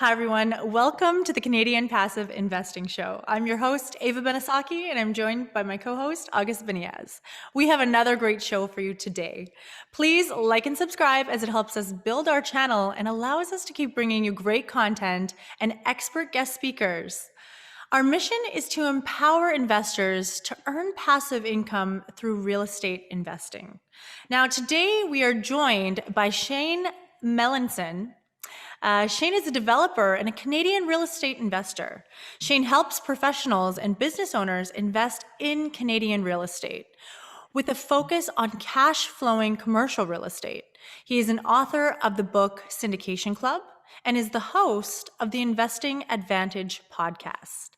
Hi, everyone. Welcome to the Canadian Passive Investing Show. I'm your host, 𝗖𝗣𝗜 𝗖𝗽, and I'm joined by my co-host, August Biniaz. We have another great show for you today. Please like and subscribe as it helps us build our channel and allows us to keep bringing you great content and expert guest speakers. Our mission is to empower investors to earn passive income through real estate investing. Now, today we are joined by Shane Melanson. Shane is a developer and a Canadian real estate investor. Shane helps professionals and business owners invest in Canadian real estate with a focus on cash flowing commercial real estate. He is an author of the book Syndication Club and is the host of the Investing Advantage podcast.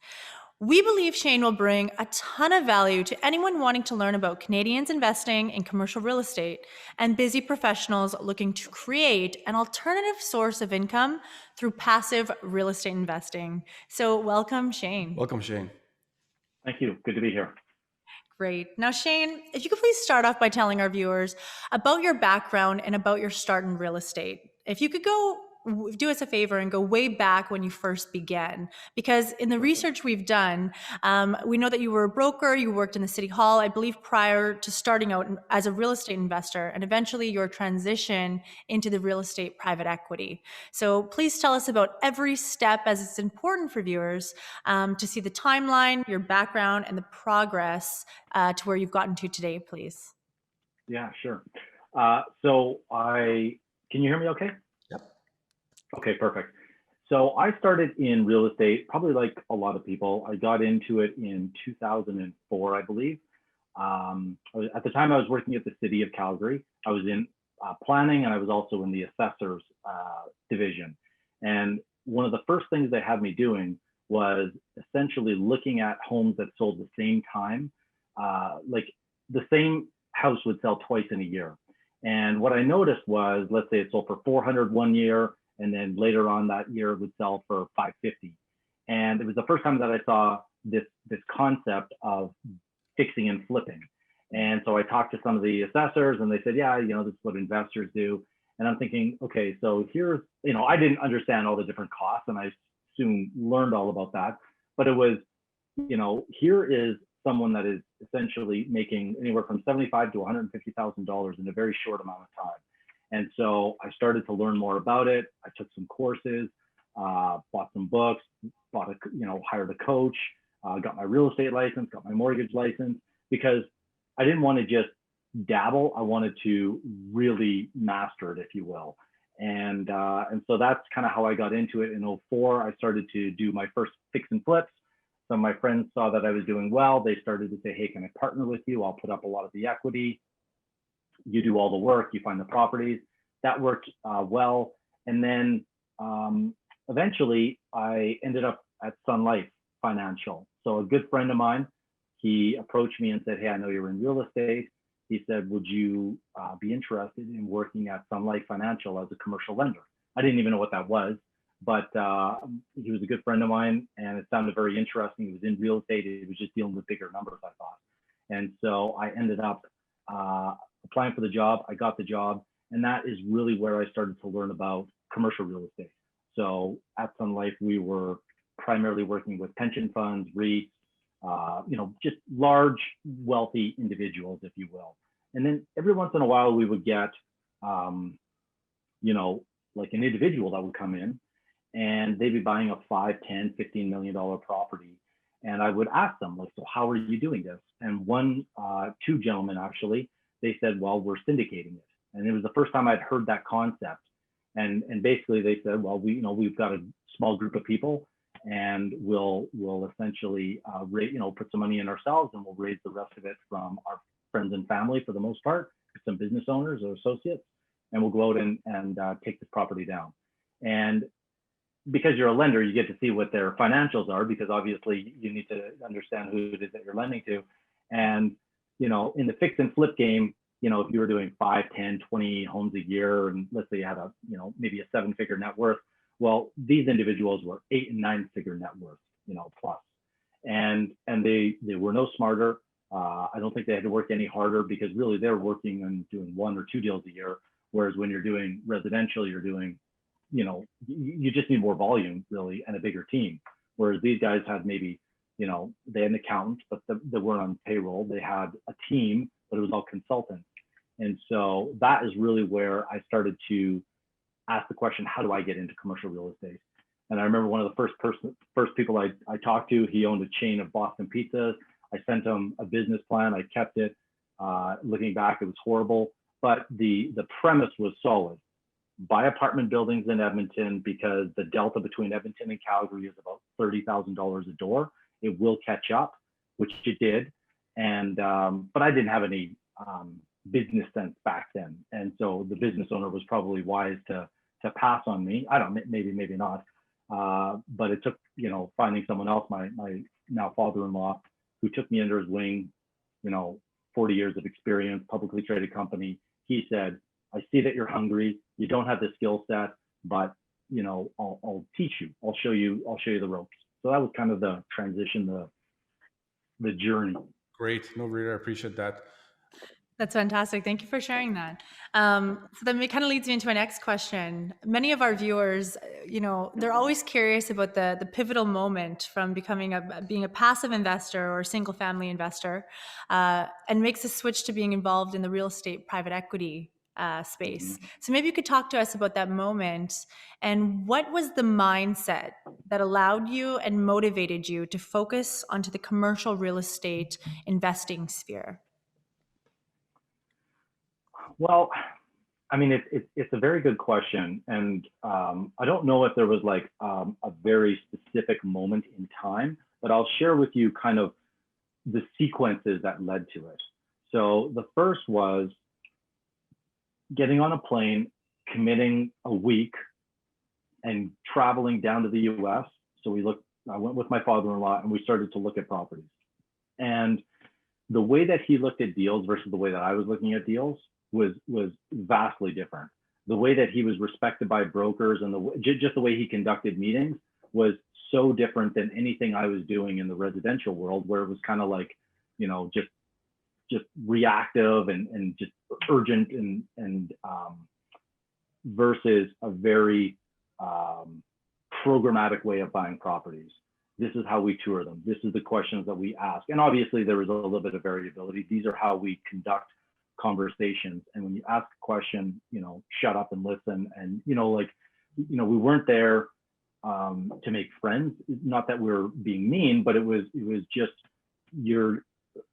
We believe Shane will bring a ton of value to anyone wanting to learn about Canadians investing in commercial real estate and busy professionals looking to create an alternative source of income through passive real estate investing. So welcome, Shane. Welcome, Shane. Thank you. Good to be here. Great. Now, Shane, if you could please start off by telling our viewers about your background and about your start in real estate. If you could do us a favor and go way back when you first began, because in the research we've done, we know that you were a broker, you worked in the city hall, I believe, prior to starting out as a real estate investor, and eventually your transition into the real estate private equity. So please tell us about every step, as it's important for viewers to see the timeline, your background, and the progress to where you've gotten to today, please. Yeah, sure. Can you hear me okay? Yep. Okay, perfect. So I started in real estate, probably like a lot of people. I got into it in 2004, I believe. At the time I was working at the city of Calgary. I was in planning, and I was also in the assessors division. And one of the first things they had me doing was essentially looking at homes that sold the same time. Like the same house would sell twice in a year. And what I noticed was, let's say it sold for 400 one year, and then later on that year it would sell for 550. And it was the first time that I saw this concept of fixing and flipping. And so I talked to some of the assessors, and they said, yeah, this is what investors do. And I'm thinking, okay, so here's, I didn't understand all the different costs, and I soon learned all about that. But it was, here is someone that is essentially making anywhere from $75,000 to $150,000 in a very short amount of time. And so I started to learn more about it. I took some courses, bought some books, hired a coach, got my real estate license, got my mortgage license, because I didn't want to just dabble. I wanted to really master it, if you will. And so that's kind of how I got into it. In 2004, I started to do my first fix and flips. Some of my friends saw that I was doing well. They started to say, hey, can I partner with you? I'll put up a lot of the equity. You do all the work, you find the properties. That worked well. And then eventually I ended up at Sun Life Financial. So a good friend of mine, he approached me and said, hey, I know you're in real estate. He said, would you be interested in working at Sun Life Financial as a commercial lender? I didn't even know what that was, but he was a good friend of mine, and it sounded very interesting. He was in real estate. He was just dealing with bigger numbers, I thought. And so I ended up applying for the job. I got the job, and that is really where I started to learn about commercial real estate. So at Sun Life, we were primarily working with pension funds, REITs, just large, wealthy individuals, if you will. And then every once in a while, we would get, like an individual that would come in, and they'd be buying a $5, $10, $15 million property. And I would ask them, like, so how are you doing this? And two gentlemen actually, they said, well, we're syndicating it. And it was the first time I'd heard that concept. And basically they said, well, we've got a small group of people, and we'll essentially put some money in ourselves, and we'll raise the rest of it from our friends and family for the most part, some business owners or associates, and we'll go out and take this property down. And because you're a lender, you get to see what their financials are, because obviously you need to understand who it is that you're lending to. And in the fix and flip game, if you were doing 5, 10, 20 homes a year, and let's say you had maybe a 7-figure net worth, well, these individuals were 8- and 9-figure net worth, plus. And they were no smarter. I don't think they had to work any harder, because really they're working on doing 1 or 2 deals a year. Whereas when you're doing residential, you're doing you just need more volume really and a bigger team. Whereas these guys had maybe, they had an accountant, but they weren't on payroll. They had a team, but it was all consultants. And so that is really where I started to ask the question, how do I get into commercial real estate? And I remember one of the first people I talked to, he owned a chain of Boston pizzas. I sent him a business plan. I kept it. Looking back, it was horrible, but the premise was solid. Buy apartment buildings in Edmonton, because the delta between Edmonton and Calgary is about $30,000 a door. It will catch up, which it did. And but I didn't have any business sense back then. And so the business owner was probably wise to pass on me. I don't, maybe not. But it took, finding someone else, my now father-in-law, who took me under his wing, 40 years of experience, publicly traded company. He said, I see that you're hungry. You don't have the skill set, but I'll teach you. I'll show you the ropes. So that was kind of the transition, the journey. Great. No, really, I appreciate that. That's fantastic. Thank you for sharing that. So then it kind of leads me into my next question. Many of our viewers, they're always curious about the pivotal moment from being a passive investor or single family investor, and makes a switch to being involved in the real estate private equity space. So maybe you could talk to us about that moment, and what was the mindset that allowed you and motivated you to focus onto the commercial real estate investing sphere? Well, I mean, it's a very good question. And I don't know if there was like a very specific moment in time, but I'll share with you kind of the sequences that led to it. So the first was getting on a plane, committing a week and traveling down to the US. So I went with my father-in-law and we started to look at properties. And the way that he looked at deals versus the way that I was looking at deals was vastly different. The way that he was respected by brokers and just the way he conducted meetings was so different than anything I was doing in the residential world, where it was kind of like, just reactive and just urgent and versus a very programmatic way of buying properties. This is how we tour them. This is the questions that we ask. And obviously there was a little bit of variability. These are how we conduct conversations. And when you ask a question, shut up and listen. And, we weren't there to make friends. Not that we're being mean, but it was just, you're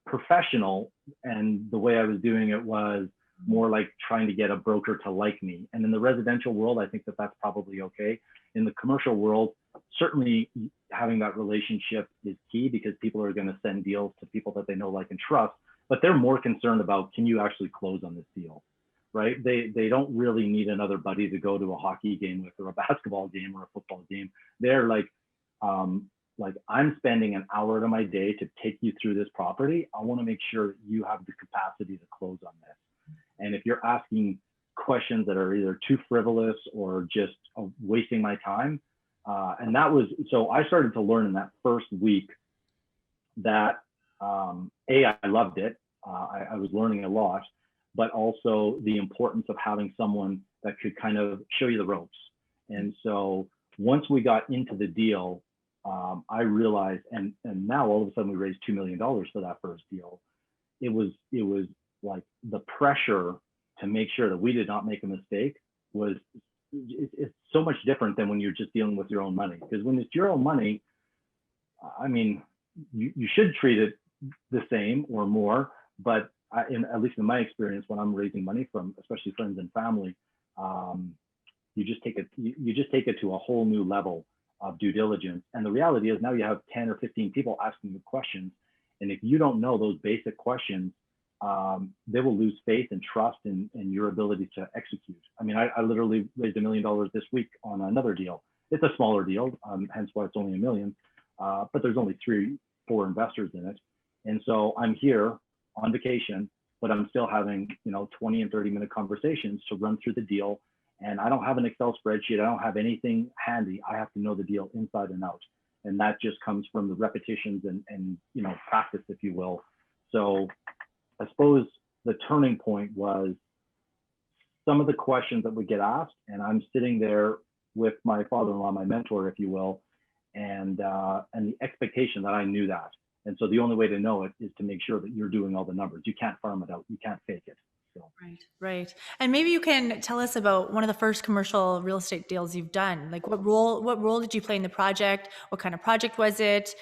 professional. And the way I was doing it was more like trying to get a broker to like me. And in the residential world, I think that that's probably okay. In the commercial world, certainly having that relationship is key, because people are going to send deals to people that they know, like, and trust, but they're more concerned about, can you actually close on this deal, right? They don't really need another buddy to go to a hockey game with, or a basketball game or a football game. They're like I'm spending an hour of my day to take you through this property. I want to make sure you have the capacity to close on this. And if you're asking questions that are either too frivolous or just wasting my time, and that was, so I started to learn in that first week that I loved it. I was learning a lot, but also the importance of having someone that could kind of show you the ropes. And so once we got into the deal, I realized, and now all of a sudden we raised $2 million for that first deal. It was like the pressure to make sure that we did not make a mistake it's so much different than when you're just dealing with your own money. Because when it's your own money, I mean, you should treat it the same or more, but at least in my experience, when I'm raising money from especially friends and family, you just take it to a whole new level of due diligence. And the reality is now you have 10 or 15 people asking you questions. And if you don't know those basic questions, they will lose faith and trust in your ability to execute. I mean, I literally raised $1 million this week on another deal. It's a smaller deal, hence why it's only $1 million, but there's only 3-4 investors in it. And so I'm here on vacation, but I'm still having 20 and 30-minute conversations to run through the deal. And I don't have an Excel spreadsheet. I don't have anything handy. I have to know the deal inside and out. And that just comes from the repetitions and practice, if you will. So I suppose the turning point was some of the questions that would get asked, and I'm sitting there with my father-in-law, my mentor, if you will, and the expectation that I knew that. And so the only way to know it is to make sure that you're doing all the numbers. You can't farm it out. You can't fake it. So. Right. And maybe you can tell us about one of the first commercial real estate deals you've done. Like what role did you play in the project? What kind of project was it?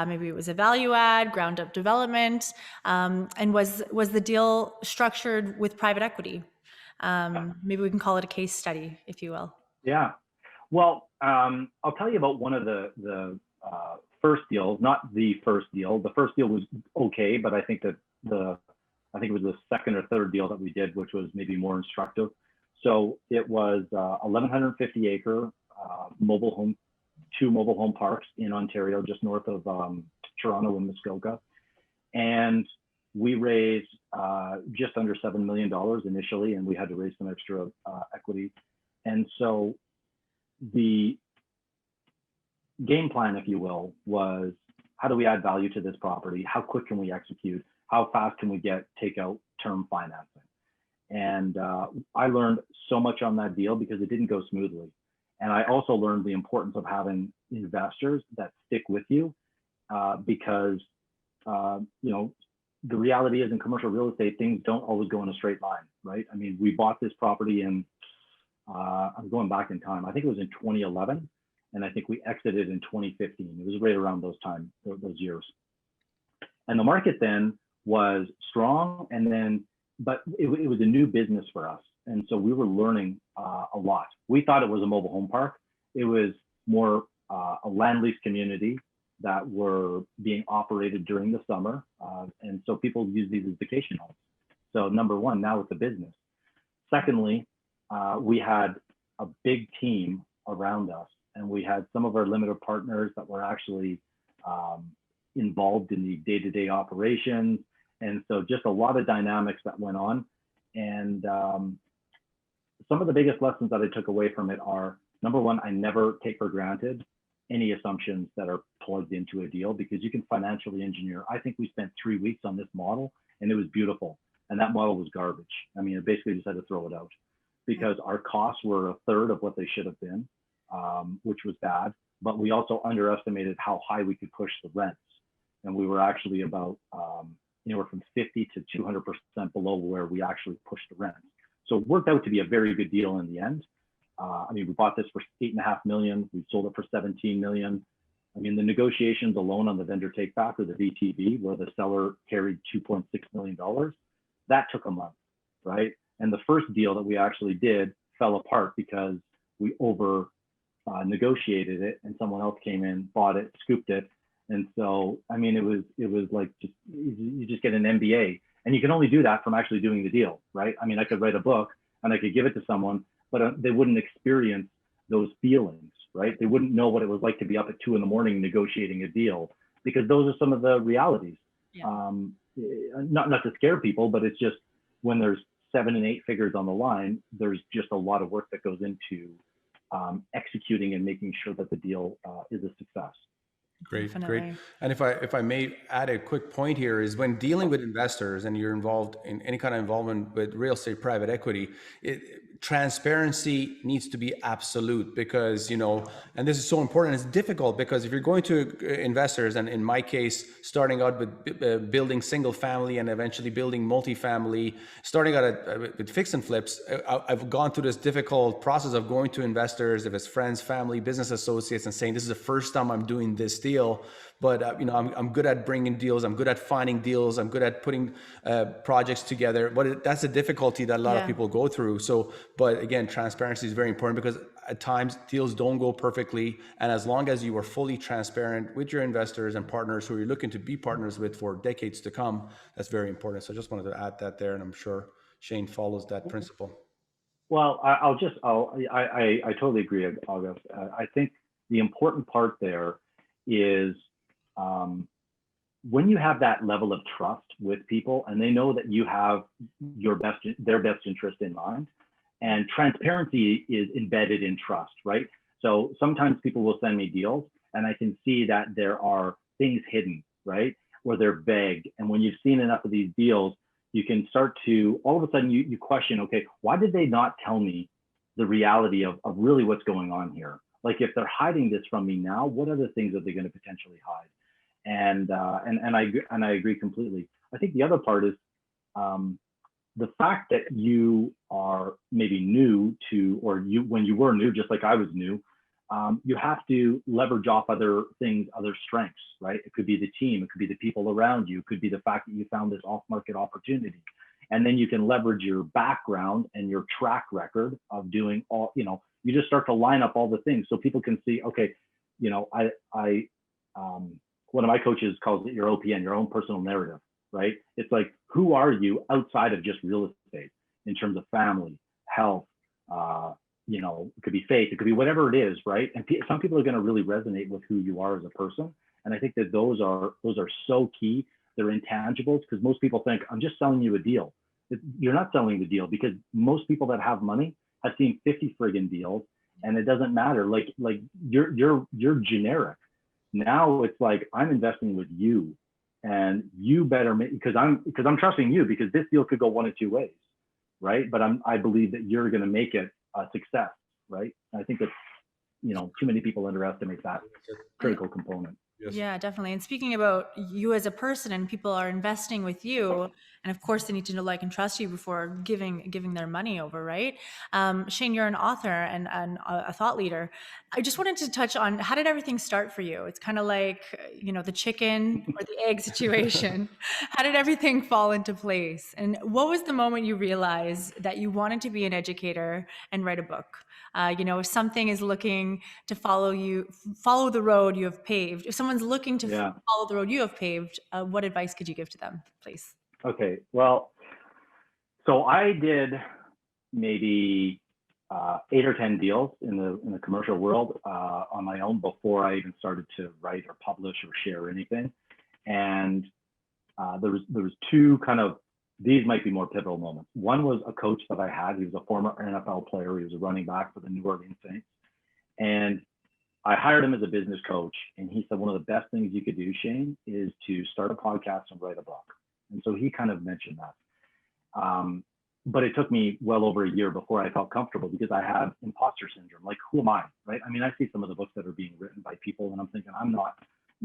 Maybe it was a value add, ground up development. And was the deal structured with private equity? Maybe we can call it a case study, if you will. Yeah. Well, I'll tell you about one of the first deals, not the first deal. The first deal was okay, but I think that I think it was the second or third deal that we did, which was maybe more instructive. So it was 1,150 acre two mobile home parks in Ontario, just north of Toronto and Muskoka. And we raised just under $7 million initially, and we had to raise some extra equity. And so the game plan, if you will, was how do we add value to this property? How quick can we execute? How fast can we take out term financing? And I learned so much on that deal because it didn't go smoothly. And I also learned the importance of having investors that stick with you because, you know, the reality is in commercial real estate, things don't always go in a straight line, right? I mean, we bought this property in, I'm going back in time, I think it was in 2011, and I think we exited in 2015. It was right around those years. And the market then was strong, and then, but it was a new business for us. And so we were learning a lot. We thought it was a mobile home park. It was more a land lease community that were being operated during the summer. And so people use these as vacation homes. So number one, now it's a business. Secondly, we had a big team around us, and we had some of our limited partners that were actually involved in the day-to-day operations. And so just a lot of dynamics that went on. And some of the biggest lessons that I took away from it are, number one, I never take for granted any assumptions that are plugged into a deal because you can financially engineer. I think we spent 3 weeks on this model and it was beautiful. And that model was garbage. I mean, I basically just had to throw it out because our costs were a third of what they should have been, which was bad. But we also underestimated how high we could push the rents. And we were actually about anywhere from 50 to 200% below where we actually pushed the rents. So it worked out to be a very good deal in the end. I mean, we bought this for $8.5 million. We sold it for $17 million. I mean, the negotiations alone on the vendor take back or the VTB, where the seller carried $2.6 million, that took a month, right? And the first deal that we actually did fell apart because we over negotiated it and someone else came in, bought it, scooped it. And so, I mean, it was like, you just get an MBA, and you can only do that from actually doing the deal, right? I mean, I could write a book and I could give it to someone, but they wouldn't experience those feelings, right? They wouldn't know what it was like to be up at 2 a.m. negotiating a deal, because those are some of the realities. Yeah. Not to scare people, but it's just when there's 7 and 8 figures on the line, there's just a lot of work that goes into executing and making sure that the deal is a success. Great, Definitely. great. And if I may add a quick point here, is when dealing with investors and you're involved in any kind of involvement with real estate private equity, transparency needs to be absolute, because, you know, and this is so important. It's difficult because if you're going to investors, and in my case, starting out with building single family and eventually building multifamily, starting out with fix and flips, I've gone through this difficult process of going to investors, if it's friends, family, business associates, and saying, this is the first time I'm doing this deal, but you know, I'm good at bringing deals, I'm good at finding deals, I'm good at putting projects together. But that's a difficulty that a lot of people go through. So, but again, transparency is very important, because at times deals don't go perfectly, and as long as you are fully transparent with your investors and partners who you're looking to be partners with for decades to come, that's very important. So I just wanted to add that there, and I'm sure Shane follows that principle. Well, I totally agree, August. I think the important part there is when you have that level of trust with people and they know that you have their best interest in mind, and transparency is embedded in trust, right? So sometimes people will send me deals and I can see that there are things hidden, right? Or they're vague. And when you've seen enough of these deals, you can start to, all of a sudden you question, okay, why did they not tell me the reality of really what's going on here. Like if they're hiding this from me now, what other things are they going to potentially hide? And I agree completely. I think the other part is the fact that you are maybe new to, or when you were new, just like I was new, you have to leverage off other things, other strengths, right? It could be the team, it could be the people around you, it could be the fact that you found this off-market opportunity. And then you can leverage your background and your track record of doing all, you just start to line up all the things so people can see, okay, one of my coaches calls it your OPN, your own personal narrative, right? It's like, who are you outside of just real estate in terms of family, health, it could be faith, it could be whatever it is, right? And some people are going to really resonate with who you are as a person. And I think that those are so key. They're intangibles, because most people think, I'm just selling you a deal. You're not selling the deal, because most people that have money have seen 50 friggin' deals, and it doesn't matter. Like you're generic. Now it's like, I'm investing with you, and you better make, because I'm trusting you, because this deal could go one of two ways, right? But I believe that you're going to make it a success, right? And I think that too many people underestimate that critical component. Yes. Yeah, definitely. And speaking about you as a person, and people are investing with you, and of course they need to know, like, and trust you before giving their money over, right? Shane, you're an author and a thought leader. I just wanted to touch on, how did everything start for you? It's kind of like, the chicken or the egg situation. How did everything fall into place? And what was the moment you realized that you wanted to be an educator and write a book? If something is looking to follow the road you have paved, if someone's looking to follow the road you have paved, what advice could you give to them, please? Okay, well, so I did maybe 8 or 10 deals in the commercial world on my own before I even started to write or publish or share anything. And there was two kind of, these might be more pivotal moments. One was a coach that I had. He was a former NFL player. He was a running back for the New Orleans Saints. And I hired him as a business coach. And he said, one of the best things you could do, Shane, is to start a podcast and write a book. And so he kind of mentioned that. But it took me well over a year before I felt comfortable, because I have imposter syndrome. Like, who am I, right? I mean, I see some of the books that are being written by people, and I'm thinking, I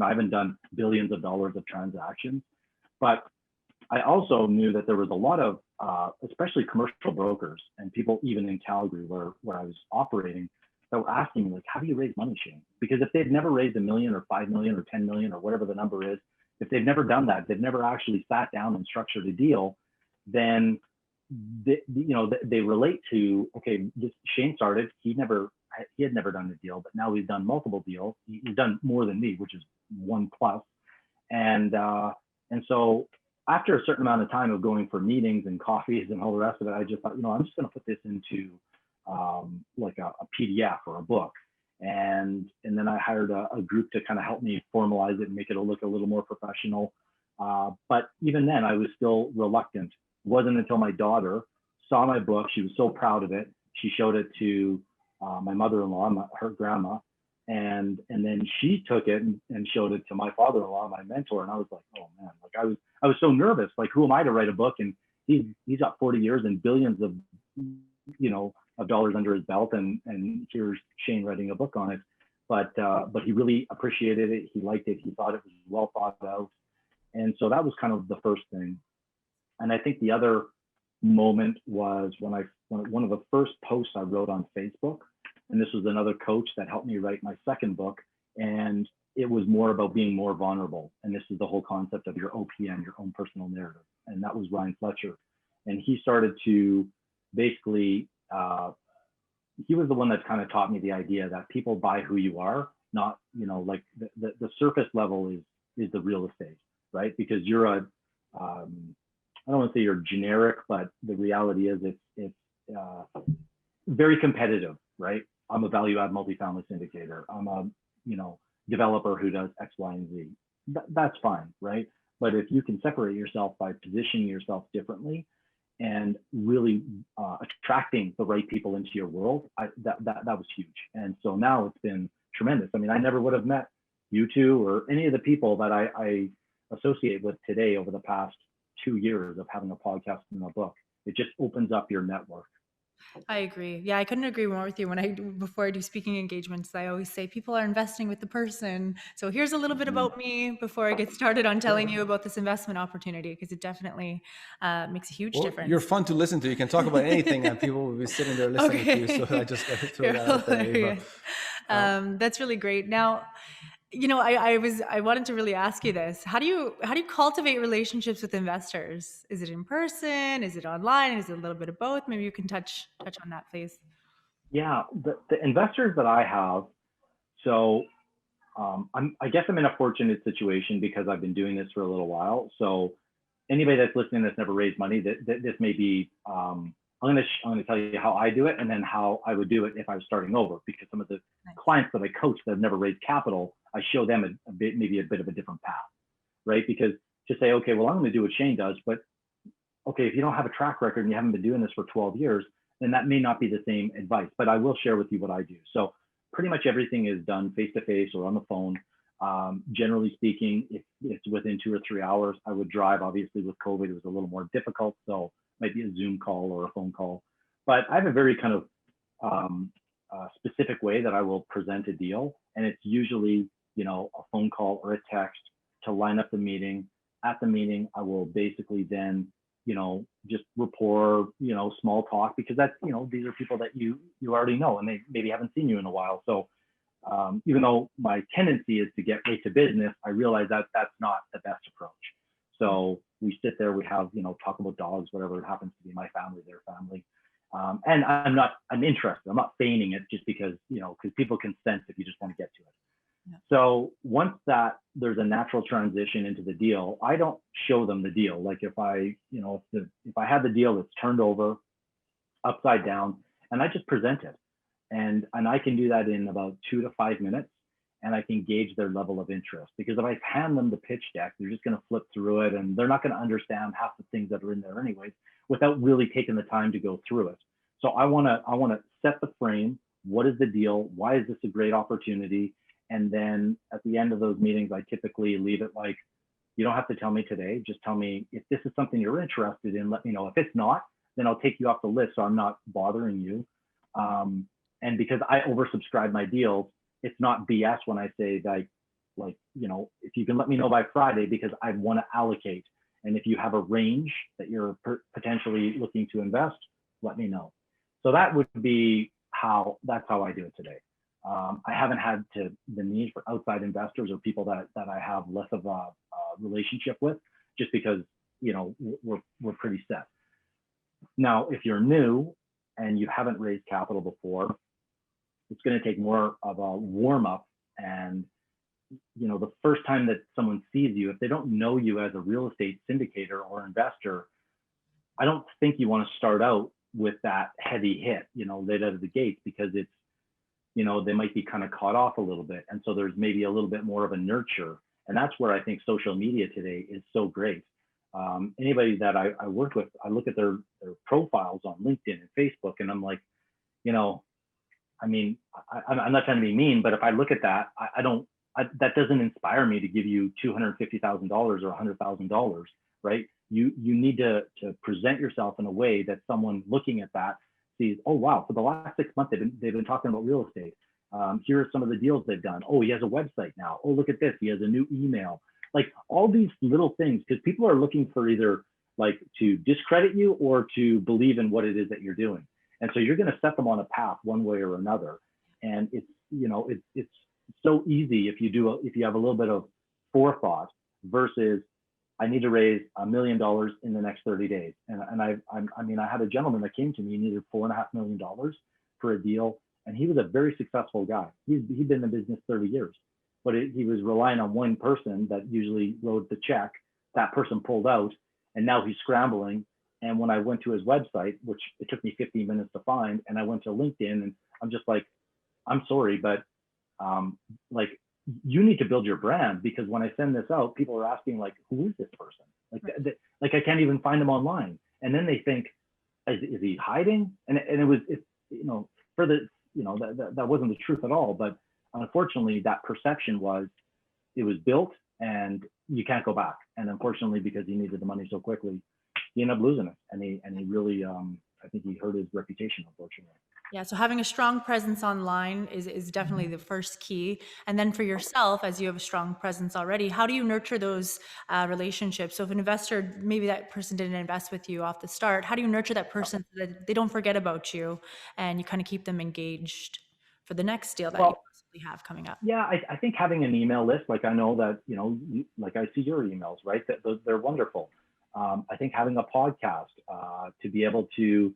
haven't done billions of dollars of transactions. But I also knew that there was a lot of, especially commercial brokers and people even in Calgary where I was operating, that were asking me, like, how do you raise money, Shane? Because if they've never raised $1 million or 5 million or 10 million or whatever the number is, if they've never done that, they've never actually sat down and structured a deal, then they relate to, okay, Shane started, he had never done a deal, but now he's done multiple deals. He's done more than me, which is 1+. And so after a certain amount of time of going for meetings and coffees and all the rest of it, I just thought, I'm just going to put this into like a PDF or a book. And then I hired a group to kind of help me formalize it and make it look a little more professional. But even then, I was still reluctant. It wasn't until my daughter saw my book. She was so proud of it. She showed it to my mother-in-law, her grandma. And then she took it and showed it to my father-in-law, my mentor. And I was like, oh man, like I was so nervous. Like, who am I to write a book? And he's got 40 years and billions of, of dollars under his belt. And here's Shane writing a book on it. But he really appreciated it. He liked it. He thought it was well thought out. And so that was kind of the first thing. And I think the other moment was when one of the first posts I wrote on Facebook. And this was another coach that helped me write my second book. And it was more about being more vulnerable. And this is the whole concept of your OPN, your own personal narrative. And that was Ryan Fletcher. And he started to basically, he was the one that kind of taught me the idea that people buy who you are, not, like the surface level is the real estate, right? Because you're I don't want to say you're generic, but the reality is it's very competitive, right? I'm a value-add multifamily syndicator. I'm a developer who does X, Y, and Z. That's fine, right? But if you can separate yourself by positioning yourself differently and really attracting the right people into your world, that was huge. And so now it's been tremendous. I mean, I never would have met you two or any of the people that I associate with today over the past 2 years of having a podcast and a book. It just opens up your network. I agree. Yeah, I couldn't agree more with you. Before I do speaking engagements, I always say people are investing with the person. So here's a little bit Mhm. about me before I get started on telling you about this investment opportunity, because it definitely makes a huge Well, you're difference. fun to listen to. You can talk about anything, and people will be sitting there listening to you. So I Okay. just got to throw You're that out there, Ava. hilarious. Um, That's really great. Now, I wanted to really ask you this. How do you cultivate relationships with investors? Is it in person? Is it online? Is it a little bit of both? Maybe you can touch on that, please. Yeah, the investors that I have, so I guess I'm in a fortunate situation because I've been doing this for a little while. So anybody that's listening that's never raised money, this may be, I'm gonna tell you how I do it and then how I would do it if I was starting over, because some of the Nice. clients that I coach that have never raised capital, I show them a bit, maybe a bit of a different path, right? Because to say, okay, well, I'm gonna do what Shane does, but okay, if you don't have a track record and you haven't been doing this for 12 years, then that may not be the same advice, but I will share with you what I do. So pretty much everything is done face to face or on the phone. Generally speaking, if it's within 2 or 3 hours, I would drive. Obviously, with COVID, it was a little more difficult, so it might be a Zoom call or a phone call. But I have a very kind of specific way that I will present a deal, and it's usually a phone call or a text to line up the meeting. At the meeting, I will basically then just rapport, small talk, because that's, these are people that you already know and they maybe haven't seen you in a while. So even though my tendency is to get right to business, I realize that that's not the best approach. So we sit there, we have, talk about dogs, whatever it happens to be, my family, their family. And I'm interested. I'm not feigning it just because, because people can sense if you just want to get to it. Yeah. So once that there's a natural transition into the deal, I don't show them the deal. Like if I, if I have the deal that's turned over upside down and I just present it, and I can do that in about 2 to 5 minutes, and I can gauge their level of interest. Because if I hand them the pitch deck, they're just going to flip through it and they're not going to understand half the things that are in there anyways, without really taking the time to go through it. So I want to set the frame. What is the deal? Why is this a great opportunity? And then at the end of those meetings, I typically leave it like, you don't have to tell me today. Just tell me if this is something you're interested in. Let me know. If it's not, then I'll take you off the list, so I'm not bothering you. And because I oversubscribe my deals, it's not BS when I say like, if you can let me know by Friday, because I want to allocate. And if you have a range that you're potentially looking to invest, let me know. So that would be that's how I do it today. I haven't had the need for outside investors or people that I have less of a relationship with, just because we're pretty set. Now, if you're new and you haven't raised capital before, it's going to take more of a warm up. And the first time that someone sees you, if they don't know you as a real estate syndicator or investor, I don't think you want to start out with that heavy hit, right out of the gates, because it's they might be kind of caught off a little bit. And so there's maybe a little bit more of a nurture. And that's where I think social media today is so great. Anybody that I work with, I look at their profiles on LinkedIn and Facebook, and I'm like, I mean, I'm not trying to be mean, but if I look at that, that doesn't inspire me to give you $250,000 or $100,000, right? You need to present yourself in a way that someone looking at that sees, oh, wow, for the last 6 months, they've been talking about real estate. Here are some of the deals they've done. Oh, he has a website now. Oh, look at this. He has a new email. Like all these little things, because people are looking for either like to discredit you or to believe in what it is that you're doing. And so you're going to set them on a path one way or another. And it's, it's so easy if you have a little bit of forethought versus I need to raise $1 million in the next 30 days. And I had a gentleman that came to me, he needed $4.5 million for a deal. And he was a very successful guy. He'd been in the business 30 years, but he was relying on one person that usually wrote the check. That person pulled out, and now he's scrambling. And when I went to his website, which it took me 15 minutes to find, and I went to LinkedIn, and I'm just like, I'm sorry, but like you need to build your brand, because when I send this out, people are asking like, who is this person? Like, Right. Like I can't even find them online. And then they think, is he hiding? And it was, for the, that wasn't the truth at all. But unfortunately, that perception was, it was built and you can't go back. And unfortunately, because he needed the money so quickly, he ended up losing it. And he really I think he hurt his reputation, unfortunately. Yeah, so having a strong presence online is definitely the first key. And then for yourself, as you have a strong presence already, how do you nurture those relationships? So if an investor, maybe that person didn't invest with you off the start, how do you nurture that person so that they don't forget about you and you kind of keep them engaged for the next deal that you Well, possibly have coming up? yeah, I think having an email list, like I know that, like I see your emails, right? That they're wonderful. I think having a podcast to be able to,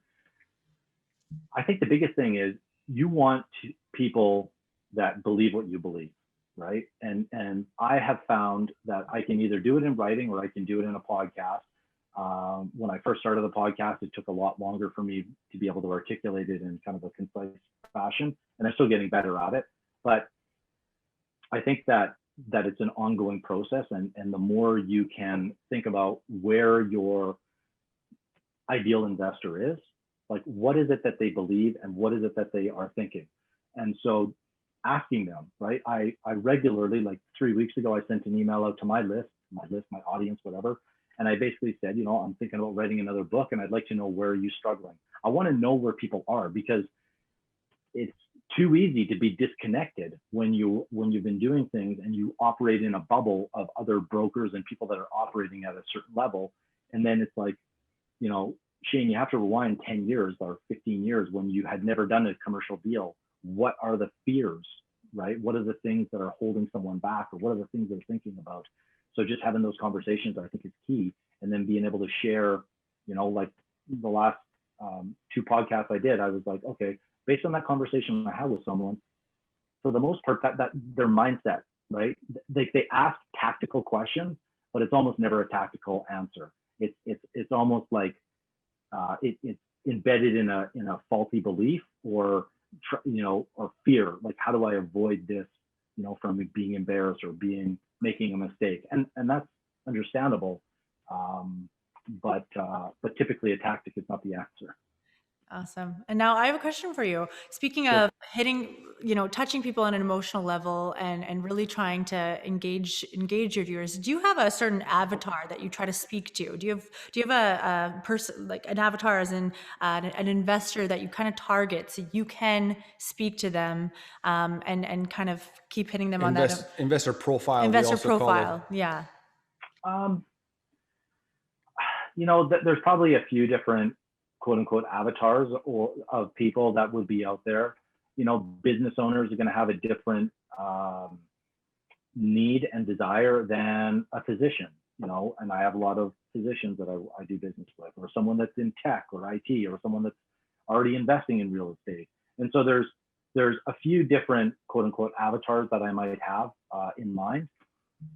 I think the biggest thing is you want people that believe what you believe, right? And I have found that I can either do it in writing or I can do it in a podcast. When I first started the podcast, it took a lot longer for me to be able to articulate it in kind of a concise fashion, and I'm still getting better at it. But I think that it's an ongoing process, and the more you can think about where your ideal investor is, like what is it that they believe and what is it that they are thinking. And so asking them, right? I regularly, like 3 weeks ago, I sent an email out to my audience, whatever. And I basically said, I'm thinking about writing another book and I'd like to know where you're struggling. I want to know where people are, because it's too easy to be disconnected when you've been doing things and you operate in a bubble of other brokers and people that are operating at a certain level. And then it's like, Shane, you have to rewind 10 years or 15 years when you had never done a commercial deal. What are the fears, right? What are the things that are holding someone back, or what are the things they're thinking about? So just having those conversations, I think, is key. And then being able to share, like the last 2 podcasts I did, I was like, okay, based on that conversation I had with someone, for the most part, that their mindset, right? They ask tactical questions, but it's almost never a tactical answer. It's almost like it's embedded in a faulty belief or fear. Like, how do I avoid this, from being embarrassed or making a mistake? And that's understandable. But typically a tactic is not the answer. Awesome. And now I have a question for you. Speaking of hitting, touching people on an emotional level and really trying to engage your viewers, do you have a certain avatar that you try to speak to? Do you have a person, like an avatar as in an investor that you kind of target so you can speak to them and kind of keep hitting them on that investor profile. Investor we also profile? Call it. Yeah. There's probably a few different quote unquote avatars or of people that would be out there. Business owners are going to have a different need and desire than a physician, and I have a lot of physicians that I do business with, or someone that's in tech or IT, or someone that's already investing in real estate. And so there's a few different quote unquote avatars that I might have in mind,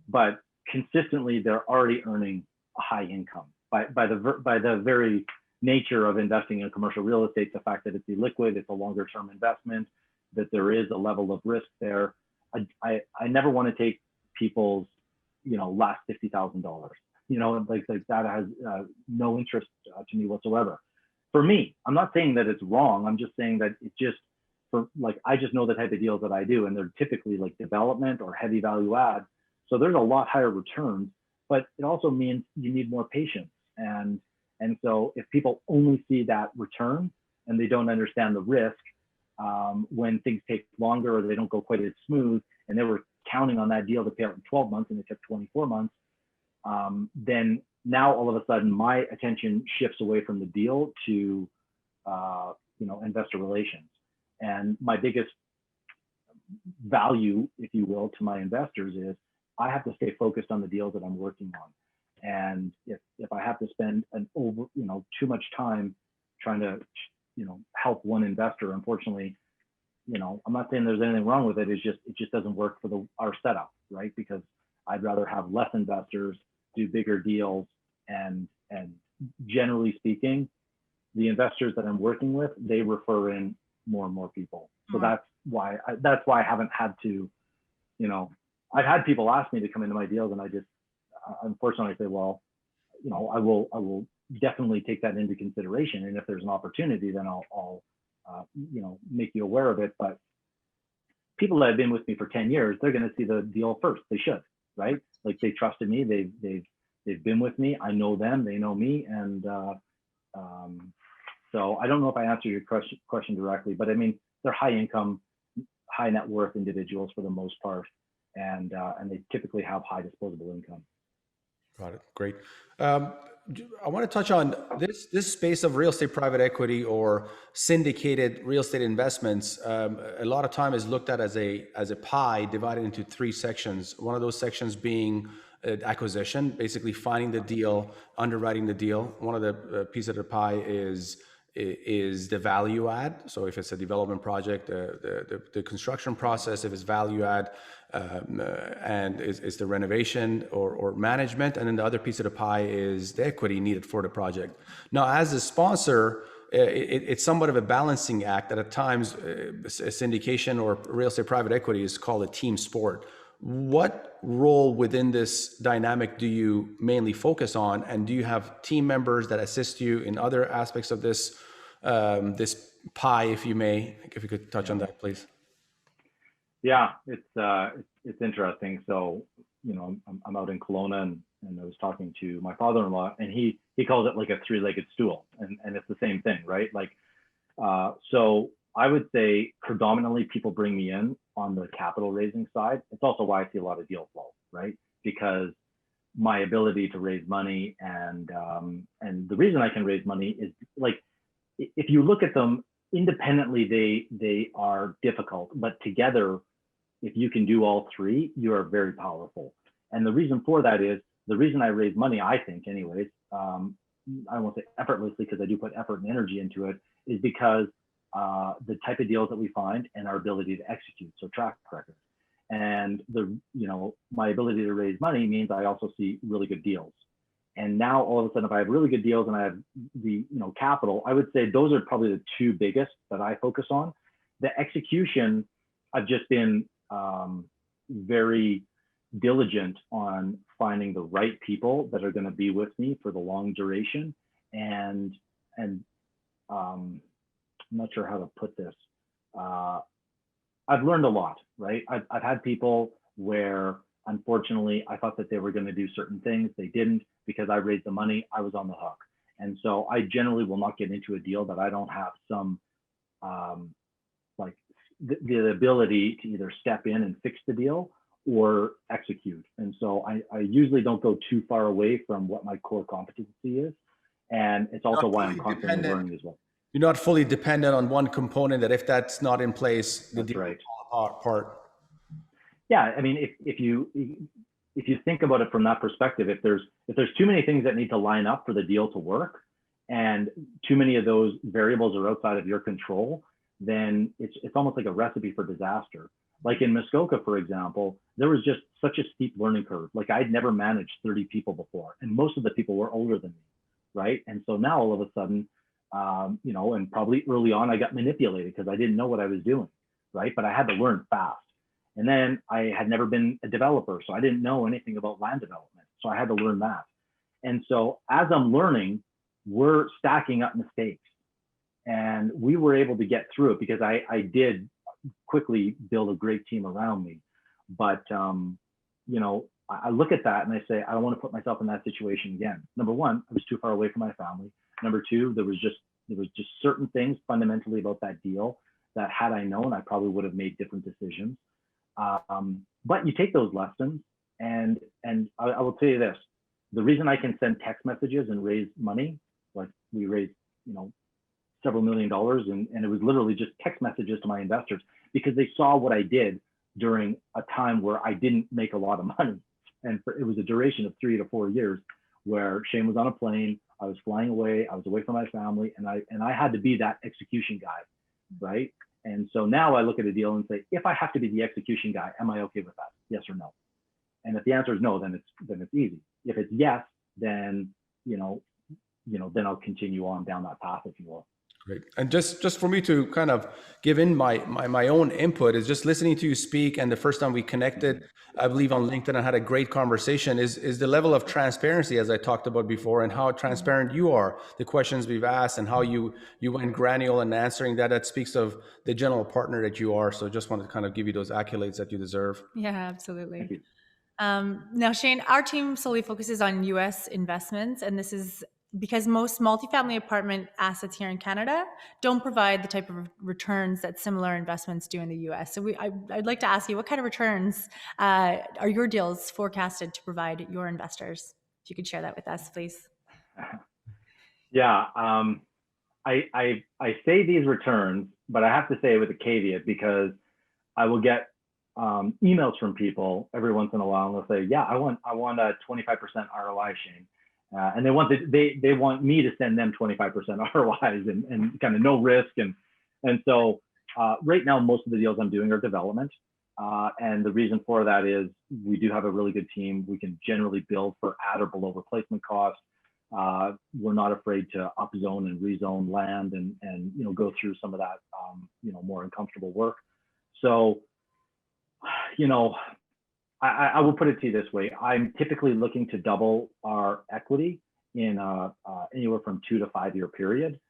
but consistently they're already earning a high income by the very nature of investing in commercial real estate, the fact that it's illiquid, it's a longer term investment, that there is a level of risk there. I never want to take people's, last $50,000, like that has no interest to me whatsoever. For me, I'm not saying that it's wrong. I'm just saying that it's just I just know the type of deals that I do, and they're typically like development or heavy value add. So there's a lot higher returns, but it also means you need more patience. And so if people only see that return and they don't understand the risk, when things take longer or they don't go quite as smooth, and they were counting on that deal to pay out in 12 months and it took 24 months, then now all of a sudden my attention shifts away from the deal to, investor relations. And my biggest value, if you will, to my investors is I have to stay focused on the deals that I'm working on. And if I have to spend too much time trying to, help one investor, unfortunately, I'm not saying there's anything wrong with it. It just doesn't work for our setup, right? Because I'd rather have less investors do bigger deals, and generally speaking, the investors that I'm working with, they refer in more and more people. So that's why I haven't had to, I've had people ask me to come into my deals, and I just unfortunately say, well, I will definitely take that into consideration, and if there's an opportunity, then I'll make you aware of it. But people that have been with me for 10 years, they're going to see the deal first. They should, right? Like, they trusted me, they've been with me, I know them, they know me, and So I don't know if I answered your question directly, but I mean, they're high income, high net worth individuals for the most part, and they typically have high disposable income. Got it. Great. I want to touch on this space of real estate private equity or syndicated real estate investments. A lot of time is looked at as a pie divided into three sections. One of those sections being acquisition, basically finding the deal, underwriting the deal. One of the piece of the pie is the value add. So if it's a development project, the construction process, if it's value add, and is the renovation or management. And then the other piece of the pie is the equity needed for the project. Now, as a sponsor, it's somewhat of a balancing act that at times a syndication or real estate private equity is called a team sport. What role within this dynamic do you mainly focus on? And do you have team members that assist you in other aspects of this pie, if you may? If you could touch on that, please. Yeah, it's interesting. So, you know, I'm out in Kelowna, and I was talking to my father-in-law, and he calls it like a three-legged stool, and it's the same thing, right? Like, so I would say predominantly people bring me in on the capital raising side. It's also why I see a lot of deal flow, right? Because my ability to raise money and the reason I can raise money is, like, if you look at them independently, they are difficult, but together, if you can do all three, you are very powerful. And the reason for that is, the reason I raise money, I think anyways, I won't say effortlessly because I do put effort and energy into it, is because the type of deals that we find and our ability to execute, so track record. And my ability to raise money means I also see really good deals. And now all of a sudden, if I have really good deals and I have the capital, I would say those are probably the two biggest that I focus on. The execution, I've just been very diligent on finding the right people that are going to be with me for the long duration. And I'm not sure how to put this. I've learned a lot, right? I've had people where, unfortunately, I thought that they were going to do certain things. They didn't. Because I raised the money, I was on the hook. And so I generally will not get into a deal that I don't have some, like the ability to either step in and fix the deal or execute. And so I usually don't go too far away from what my core competency is. And it's also why I'm constantly learning as well. You're not fully dependent on one component that if that's not in place, the deal will fall apart. Yeah, I mean, if you think about it from that perspective, if there's too many things that need to line up for the deal to work, and too many of those variables are outside of your control, then it's almost like a recipe for disaster. Like in Muskoka, for example, there was just such a steep learning curve. Like I'd never managed 30 people before, and most of the people were older than me, right? And so now all of a sudden, and probably early on, I got manipulated because I didn't know what I was doing, right? But I had to learn fast. And then I had never been a developer, so I didn't know anything about land development. So I had to learn that. And so as I'm learning, we're stacking up mistakes. And we were able to get through it because I did quickly build a great team around me. But, I look at that and I say, I don't want to put myself in that situation again. Number one, I was too far away from my family. Number two, there was just certain things fundamentally about that deal that had I known, I probably would have made different decisions. But you take those lessons, and I will tell you this: the reason I can send text messages and raise money, like we raised, several $1 million, and it was literally just text messages to my investors because they saw what I did during a time where I didn't make a lot of money, and it was a duration of 3 to 4 years where Shane was on a plane, I was flying away, I was away from my family, and I had to be that execution guy, right? And so now I look at a deal and say, if I have to be the execution guy, am I okay with that? Yes or no? And if the answer is no, then it's easy. If it's yes, then then I'll continue on down that path, if you will. Great. And just for me to kind of give in my own input is just listening to you speak. And the first time we connected, I believe on LinkedIn, I had a great conversation is the level of transparency, as I talked about before, and how transparent you are, the questions we've asked and how you went granular in answering that speaks of the general partner that you are. So just wanted to kind of give you those accolades that you deserve. Yeah, absolutely. Now, Shane, our team solely focuses on US investments, and this is because most multifamily apartment assets here in Canada don't provide the type of returns that similar investments do in the US. So I'd like to ask you, what kind of returns are your deals forecasted to provide your investors? If you could share that with us, please. Yeah, I say these returns, but I have to say it with a caveat because I will get emails from people every once in a while, and they'll say, "Yeah, I want a 25% ROI, Shane," and they want me to send them 25% ROIs and kind of no risk, and so right now most of the deals I'm doing are development, and the reason for that is we do have a really good team. We can generally build for at or below replacement cost. We're not afraid to upzone and rezone land and go through some of that more uncomfortable work. So I will put it to you this way. I'm typically looking to double our equity in anywhere from 2 to 5 year period,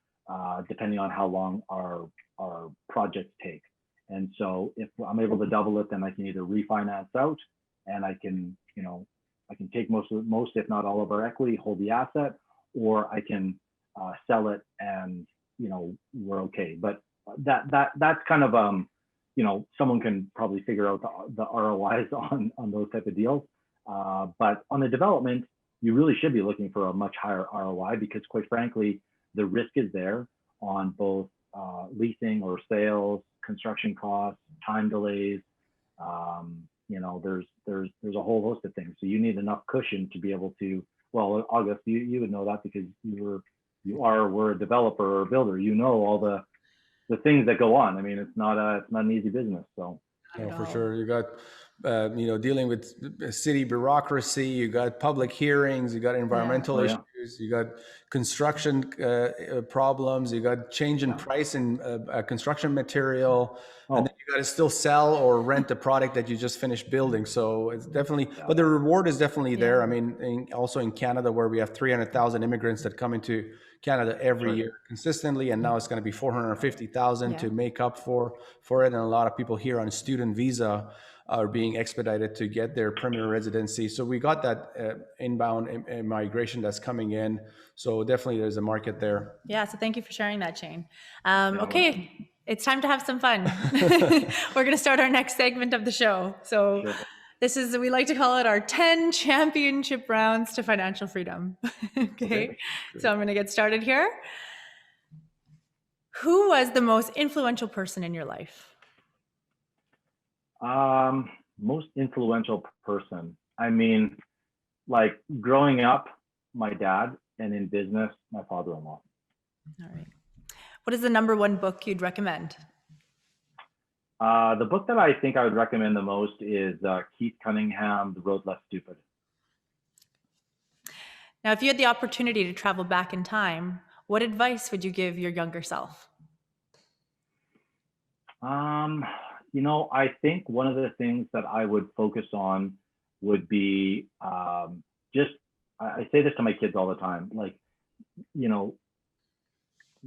depending on how long our projects take. And so if I'm able to double it, then I can either refinance out and I can take most, if not all of our equity, hold the asset, or I can sell it and, we're okay. But that's kind of, someone can probably figure out the ROIs on those type of deals. But on the development, you really should be looking for a much higher ROI because quite frankly, the risk is there on both leasing or sales, construction costs, time delays. There's a whole host of things. So you need enough cushion to be able to, well, August, you would know that because we're a developer or a builder. All the things that go on. I mean, it's not an easy business. So no, for sure. You got dealing with city bureaucracy, you got public hearings, you got environmental issues, you got construction problems, you got change in price in construction material, and then you got to still sell or rent the product that you just finished building. So it's definitely, but the reward is definitely there. I mean, also in Canada, where we have 300,000 immigrants that come into Canada every year consistently, and now it's going to be 450,000 to make up for it. And a lot of people here on student visa are being expedited to get their permanent residency. So we got that inbound migration that's coming in. So definitely there's a market there. Yeah, so thank you for sharing that, Shane. Okay, it's time to have some fun. We're going to start our next segment of the show. So this is, we like to call it our 10 championship rounds to financial freedom. Okay, so I'm going to get started here. Who was the most influential person in your life? Most influential person. I mean, like growing up, my dad, and in business, my father-in-law. All right. What is the #1 book you'd recommend? The book that I think I would recommend the most is Keith Cunningham, The Road Less Stupid. Now, if you had the opportunity to travel back in time, what advice would you give your younger self? I think one of the things that I would focus on would be I say this to my kids all the time, like,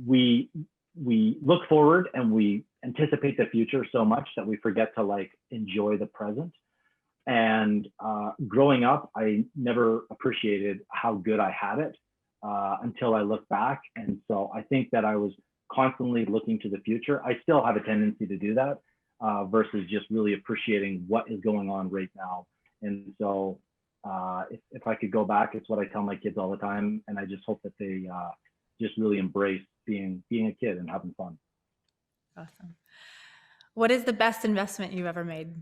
we look forward and we anticipate the future so much that we forget to like enjoy the present. And growing up, I never appreciated how good I had it until I look back. And so I think that I was constantly looking to the future. I still have a tendency to do that versus just really appreciating what is going on right now. And so if I could go back, it's what I tell my kids all the time. And I just hope that they just really embrace being a kid and having fun. Awesome. What is the best investment you've ever made?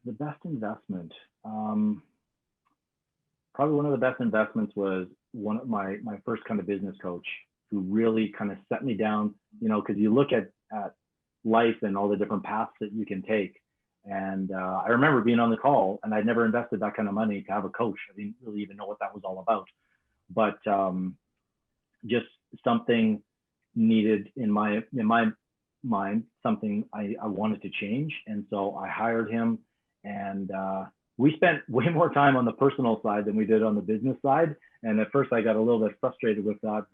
The best investment, probably one of the best investments was one of my first kind of business coach, who really kind of set me down, because you look at life and all the different paths that you can take. And I remember being on the call, and I'd never invested that kind of money to have a coach. I didn't really even know what that was all about, but just something needed in my mind, something I wanted to change. And so I hired him, and we spent way more time on the personal side than we did on the business side. And at first I got a little bit frustrated with that,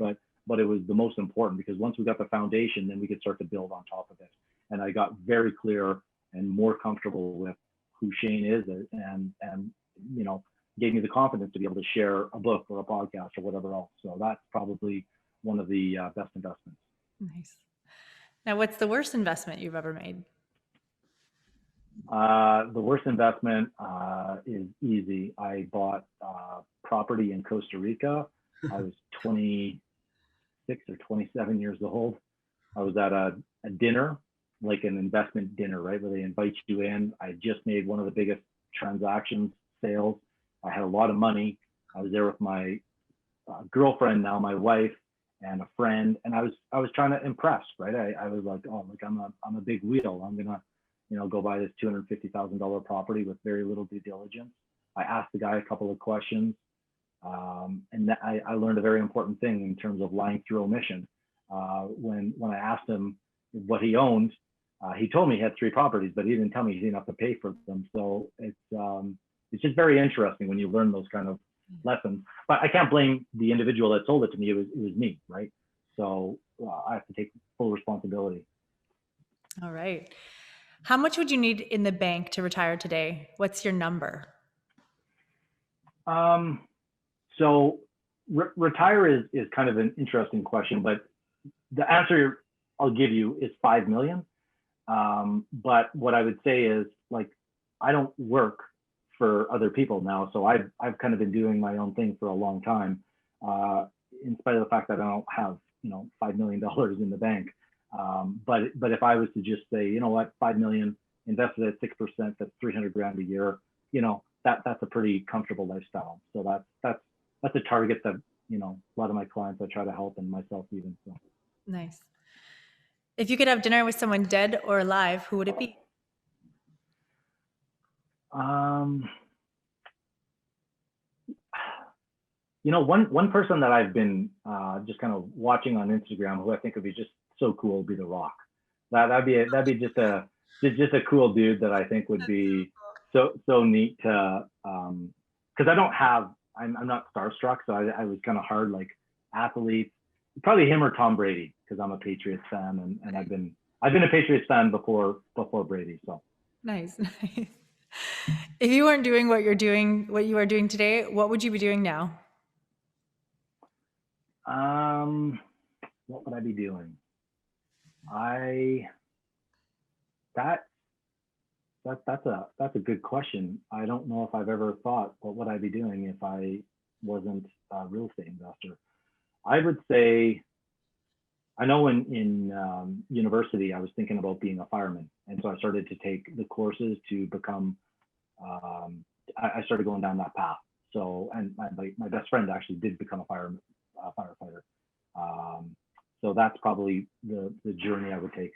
but it was the most important, because once we got the foundation, then we could start to build on top of it. And I got very clear and more comfortable with who Shane is, and gave me the confidence to be able to share a book or a podcast or whatever else. So that's probably one of the best investments. Nice. Now, what's the worst investment you've ever made? The worst investment is easy. I bought property in Costa Rica. I was 26 or 27 years old. I was at a dinner, like an investment dinner, right, where they invite you in. I had just made one of the biggest transactions, sales. I had a lot of money. I was there with my girlfriend, now my wife, and a friend, and I was trying to impress, right? I was like, oh, look, I'm a big wheel. I'm gonna, go buy this $250,000 property with very little due diligence. I asked the guy a couple of questions, and I learned a very important thing in terms of lying through omission. When I asked him what he owned, he told me he had 3 properties, but he didn't tell me he didn't have to pay for them. So it's just very interesting when you learn those kind of lessons. But I can't blame the individual that sold it to me. It was me, right? So I have to take full responsibility. All right. How much would you need in the bank to retire today? What's your number? So retire is kind of an interesting question, but the answer I'll give you is 5 million. But what I would say is, like, I don't work for other people now. So I've kind of been doing my own thing for a long time, in spite of the fact that I don't have, $5 million in the bank. But if I was to just say, 5 million invested at 6%, that's 300 grand a year, that's a pretty comfortable lifestyle. So that's a target that, a lot of my clients I try to help, and myself even. So. Nice. If you could have dinner with someone dead or alive, who would it be? One person that I've been just kind of watching on Instagram, who I think would be just so cool, would be The Rock. That'd be just a cool dude that I think would be so neat to, because I'm not starstruck, so I was kind of hard, like, athletes, probably him or Tom Brady, because I'm a Patriots fan, and I've been a Patriots fan before Brady. So Nice. If you weren't doing what you are doing today, what would you be doing now? What would I be doing? That's a good question. I don't know if I've ever thought, what would I be doing if I wasn't a real estate investor? I would say, I know in university, I was thinking about being a fireman. And so I started to take the courses to become, I started going down that path. So, and my best friend actually did become a firefighter. So that's probably the journey I would take.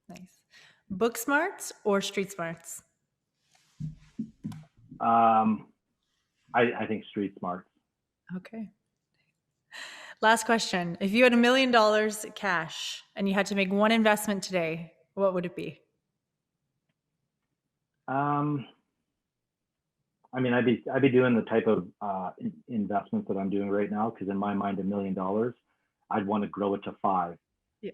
Nice. Book smarts or street smarts? I think street smarts. Okay. Last question. If you had $1 million cash and you had to make one investment today, what would it be? I'd be doing the type of investments that I'm doing right now, because in my mind, $1 million, I'd want to grow it to 5. Yeah.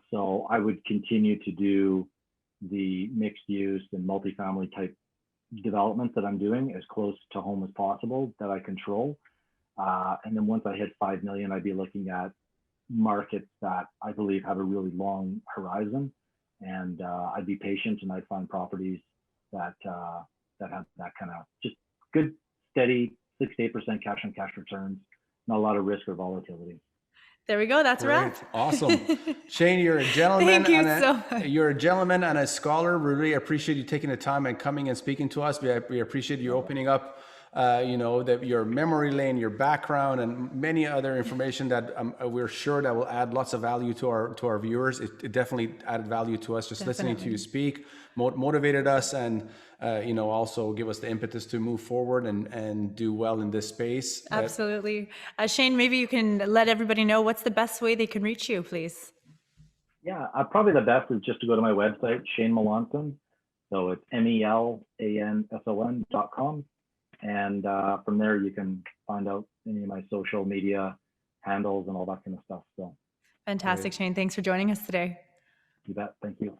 So I would continue to do the mixed use and multifamily type developments that I'm doing as close to home as possible that I control. And then once I hit 5 million, I'd be looking at markets that I believe have a really long horizon, and I'd be patient, and I'd find properties that have that kind of just good, steady 6 to 8% cash on cash returns, not a lot of risk or volatility. There we go. That's a wrap. Awesome. Shane, you're a gentleman. Thank you so much. You're a gentleman and a scholar. We really appreciate you taking the time and coming and speaking to us. We appreciate you opening up, that your memory lane, your background, and many other information that we're sure that will add lots of value to our viewers. It definitely added value to us just listening to you speak, motivated us, and also give us the impetus to move forward and do well in this space. Absolutely. Shane, maybe you can let everybody know what's the best way they can reach you, please. Yeah, probably the best is just to go to my website, Shane Melanson. So it's MELANSON.com. And from there, you can find out any of my social media handles and all that kind of stuff. So fantastic, Shane. Thanks for joining us today. You bet. Thank you.